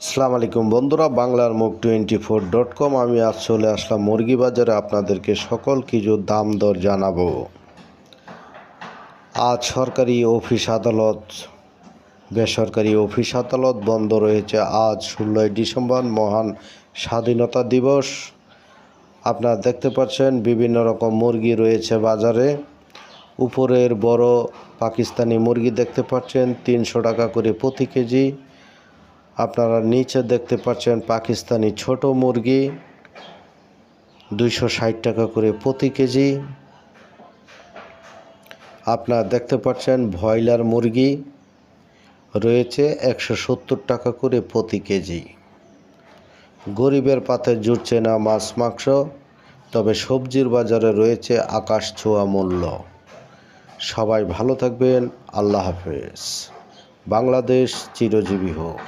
আসসালামু আলাইকুম বন্ধুরা, বাংলার মুখ 24.com। আমি আজ চলে আসলাম মুরগি বাজারে আপনাদেরকে সকল কিছু দাম দর জানাবো। আজ সরকারি অফিস আদালত, বেসরকারি অফিস আদালত বন্ধ রয়েছে। আজ 16 ডিসেম্বর মহান স্বাধীনতা দিবস। আপনারা দেখতে পাচ্ছেন বিভিন্ন রকম মুরগি রয়েছে বাজারে। উপরের বড় পাকিস্তানি মুরগি দেখতে পাচ্ছেন 300 টাকা করে প্রতি কেজি। আপনারা নিচে দেখতে পাচ্ছেন পাকিস্তানি ছোট মুরগি 260 টাকা করে প্রতি কেজি। আপনারা দেখতে পাচ্ছেন ব্রয়লার মুরগি রয়েছে 170 টাকা করে প্রতি কেজি। গরিবের পাতে জুটছে না মাছ মাংস, তবে সবজির বাজারে রয়েছে আকাশ ছোঁয়া মূল্য। সবাই ভালো থাকবেন। আল্লাহ হাফেজ। বাংলাদেশ চিরজীবী হোক।